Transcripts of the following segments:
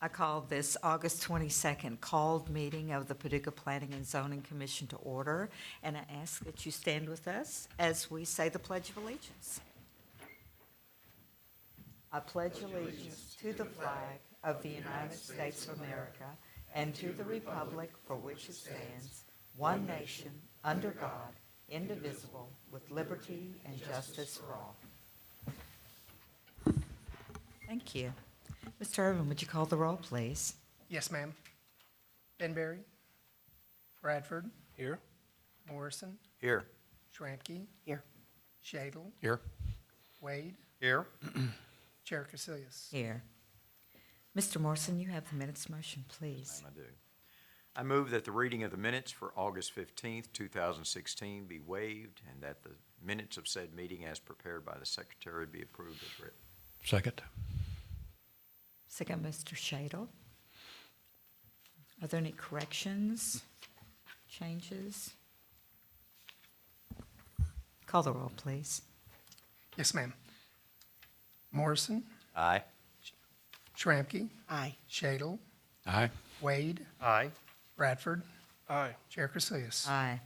I call this August 22nd called meeting of the Paducah Planning and Zoning Commission to order, and I ask that you stand with us as we say the Pledge of Allegiance. I pledge allegiance to the flag of the United States of America and to the republic for which it stands, one nation, under God, indivisible, with liberty and justice for all. Thank you. Mr. Irvin, would you call the roll, please? Yes, ma'am. Benberry. Bradford. Here. Morrison. Here. Schramke. Here. Shadle. Here. Wade. Here. Chair Casillas. Here. Mr. Morrison, you have the minutes motion, please. I do. I move that the reading of the minutes for August 15th, 2016 be waived and that the minutes of said meeting as prepared by the secretary be approved as written. Second. Second, Mr. Shadle. Are there any corrections, changes? Call the roll, please. Yes, ma'am. Morrison. Aye. Schramke. Aye. Shadle. Aye. Wade. Aye. Bradford. Aye. Chair Casillas. Aye.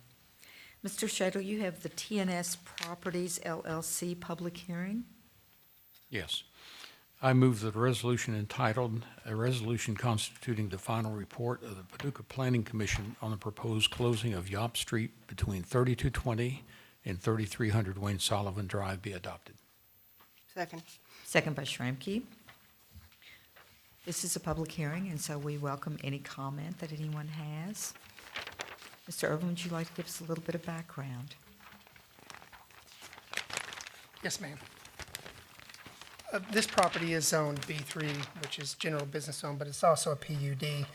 Mr. Shadle, you have the TNS Properties LLC public hearing. Yes. I move that a resolution entitled, "A Resolution Constituting the Final Report of the Paducah Planning Commission on the Proposed Closing of Yop Street between 3220 and 3300 Wayne Sullivan Drive" be adopted. Second. Second by Schramke. This is a public hearing, and so we welcome any comment that anyone has. Mr. Irvin, would you like to give us a little bit of background? Yes, ma'am. This property is zoned B3, which is general business zone, but it's also a PUD.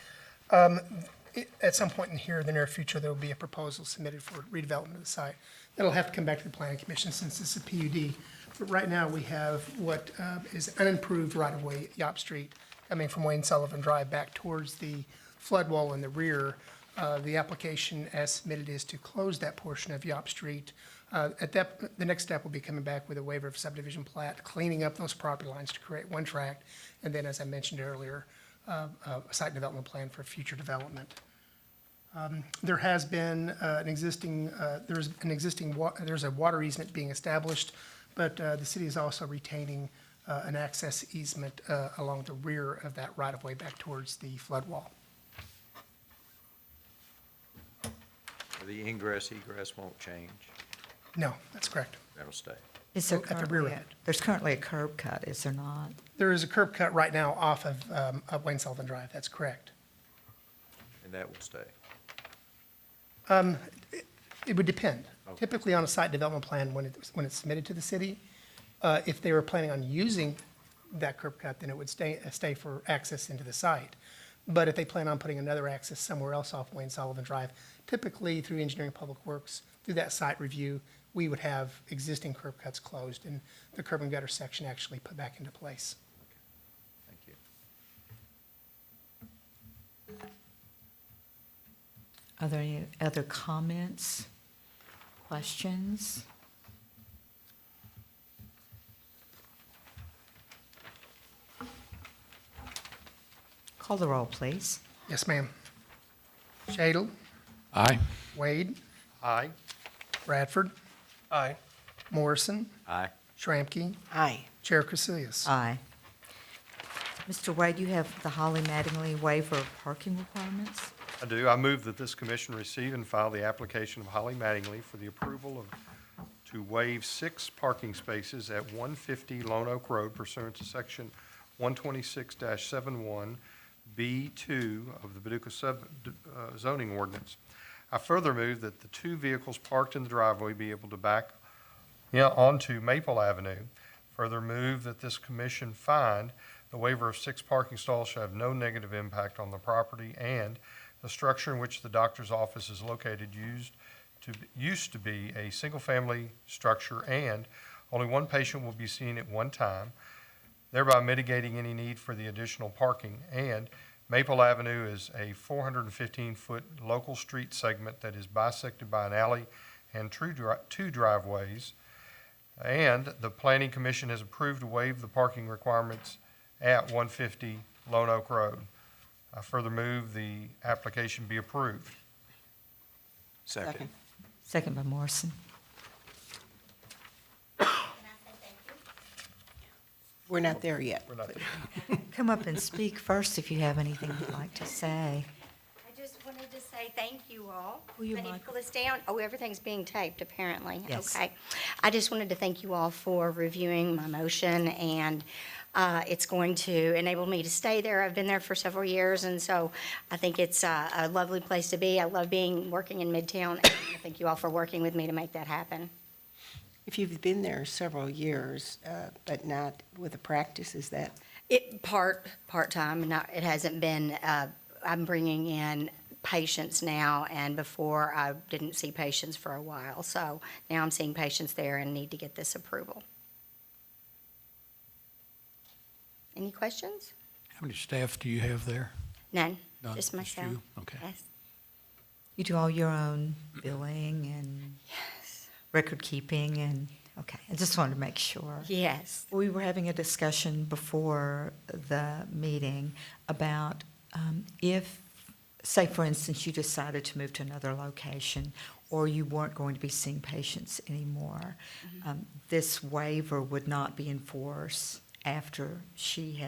At some point in here, in the near future, there will be a proposal submitted for redevelopment of the site. That'll have to come back to the Planning Commission since it's a PUD. But right now, we have what is unimproved right-of-way, Yop Street, coming from Wayne Sullivan Drive back towards the flood wall in the rear. The application as submitted is to close that portion of Yop Street. The next step will be coming back with a waiver of subdivision plat, cleaning up those property lines to create one tract, and then, as I mentioned earlier, a site development plan for future development. There has been there's a water easement being established, but the city is also retaining an access easement along the rear of that right-of-way back towards the flood wall. The ingress, egress won't change. No, that's correct. That'll stay. Is there At the currently rear a- end. There's currently a curb cut, is there not? There is a curb cut right now off of Wayne Sullivan Drive, that's correct. And that will stay. It would depend. Okay. Typically on a site development plan, when it's submitted to the city, if they were planning on using that curb cut, then it would stay for access into the site. But if they plan on putting another access somewhere else off Wayne Sullivan Drive, typically through Engineering Public Works, through that site review, we would have existing curb cuts closed and the curb and gutter section actually put back into place. Thank you. Are there any other comments, questions? Call the roll, please. Yes, ma'am. Shadle, Aye. Wade, Aye. Bradford, Aye. Morrison, Aye. Schramke, Aye. Chair Casillas. Aye. Mr. Wade, you have the Holly Mattingly waiver of parking requirements. I do. I move that this commission receive and file the application of Holly Mattingly for the approval to waive 6 parking spaces at 150 Lone Oak Road pursuant to section 126-71B2 of the Paducah zoning ordinance. I further move that the 2 vehicles parked in the driveway be able to back onto Maple Avenue. Further move that this commission find the waiver of 6 parking stalls shall have no negative impact on the property, and the structure in which the doctor's office is located used to be a single-family structure, and only one patient will be seen at one time, thereby mitigating any need for the additional parking. And Maple Avenue is a 415-foot local street segment that is bisected by an alley and 2 driveways. And the Planning Commission has approved to waive the parking requirements at 150 Lone Oak Road. I further move the application be approved. Second. Second by Morrison. We're not there yet. We're not there. Come up and speak first if you have anything you'd like to say. I just wanted to say thank you all. Will you, I need to Michael? pull this down. Oh, everything's being taped, apparently. Yes. Okay. I just wanted to thank you all for reviewing my motion, and it's going to enable me to stay there. I've been there for several years, and so I think it's a lovely place to be. I love working in Midtown, and I thank you all for working with me to make that happen. If you've been there several years, but not with a practice, is that? Part-time, not, it hasn't been, I'm bringing in patients now, and before I didn't see patients for a while. So now I'm seeing patients there and need to get this approval. Any questions? How many staff do you have there? None, None, just myself. you? Okay. Yes. You do all your own billing and Yes. record keeping and, okay, I just wanted to make sure. Yes. We were having a discussion before the meeting about if, say for instance, you decided to move to another location or you weren't going to be seeing patients anymore, this waiver would not be in force after she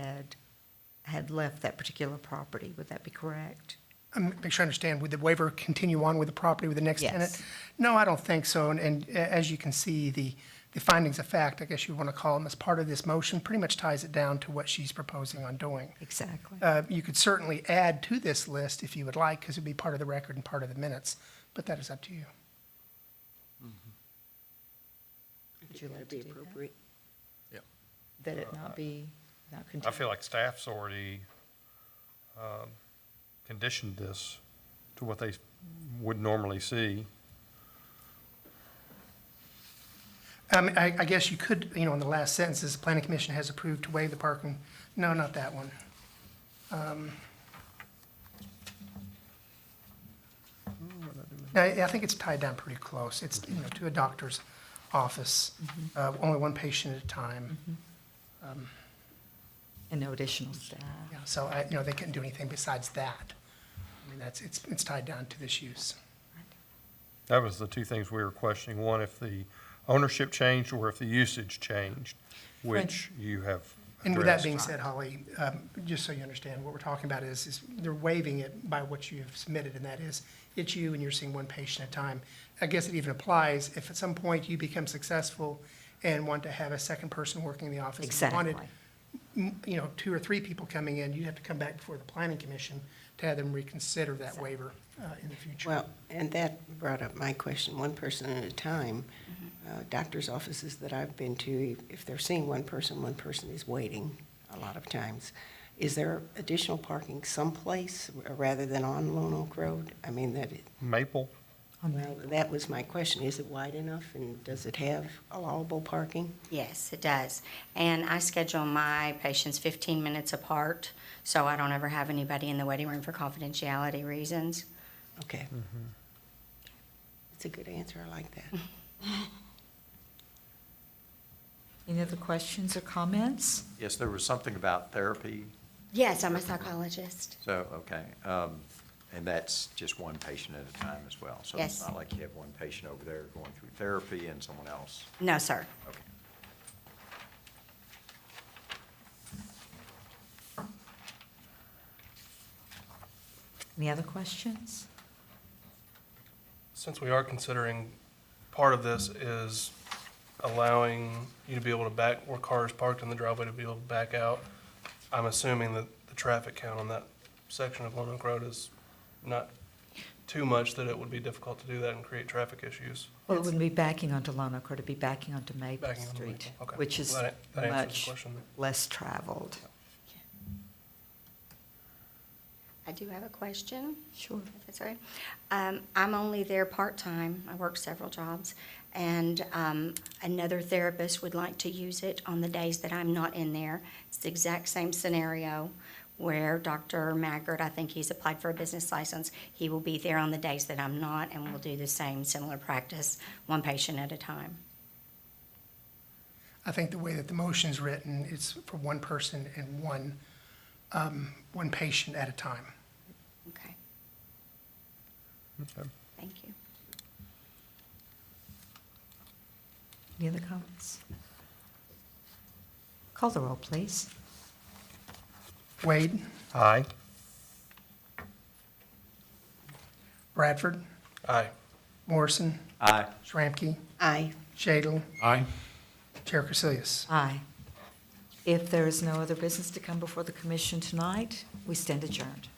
had left that particular property. Would that be correct? Make sure I understand, would the waiver continue on with the property with the next Yes. tenant? No, I don't think so, and as you can see, the findings of fact, I guess you want to call them, as part of this motion, pretty much ties it down to what she's proposing on doing. Exactly. You could certainly add to this list if you would like, because it'd be part of the record and part of the minutes, but that is up to you. Would you like to be do that? appropriate? That it not be, not I continue? feel like staff's already conditioned this to what they would normally see. I guess you could, in the last sentences, the planning commission has approved to waive the parking. No, not that one. I think it's tied down pretty close. It's, to a doctor's office, only one patient at a time. And no additional staff? Yeah, so, they couldn't do anything besides that. I mean, it's tied down to this use. That was the two things we were questioning. One, if the ownership changed or if the usage changed, which you have And with that addressed. being said, Holly, just so you understand, what we're talking about is they're waiving it by what you've submitted, and that is, it's you and you're seeing one patient at a time. I guess it even applies if at some point you become successful and want to have a second person working in the office. If you wanted, Exactly. 2 or 3 people coming in, you'd have to come back before the planning commission to have them reconsider that waiver in the future. Well, and that brought up my question, one person at a time. Doctor's offices that I've been to, if they're seeing one person is waiting a lot of times. Is there additional parking someplace rather than on Lone Oak Road? I mean, Maple, well, that was my question. Is it wide enough and does it have allowable parking? Yes, it does. And I schedule my patients 15 minutes apart, so I don't ever have anybody in the waiting room for confidentiality reasons. Okay. It's a good answer. I like that. Any other questions or comments? Yes, there was something about therapy, Yes, I'm a psychologist. so, okay. And that's just one patient at a time as well? So Yes. it's not like you have one patient over there going through therapy and someone else? No, sir. Okay. Any other questions? Since we are considering, part of this is allowing you to be able to back, where cars parked in the driveway to be able to back out, I'm assuming that the traffic count on that section of Lone Oak Road is not too much that it would be difficult to do that and create traffic issues. Well, it wouldn't be backing onto Lone Oak, it'd be backing onto Maple Backing onto Street, Maple, okay. which is Well, that answers the much question then. less traveled. I do have a question. Sure. If that's all right. I'm only there part-time. I work several jobs. And another therapist would like to use it on the days that I'm not in there. It's the exact same scenario where Dr. Maggard, I think he's applied for a business license. He will be there on the days that I'm not, and we'll do the same similar practice, one patient at a time. I think the way that the motion's written, it's for one person and one one patient at a time. Okay, Okay. thank you. Any other comments? Call the roll, please. Wade, Aye. Bradford, Aye. Morrison, Aye. Schramke, Aye. Shadle, Aye. Chair Casillas. Aye. If there is no other business to come before the commission tonight, we stand adjourned.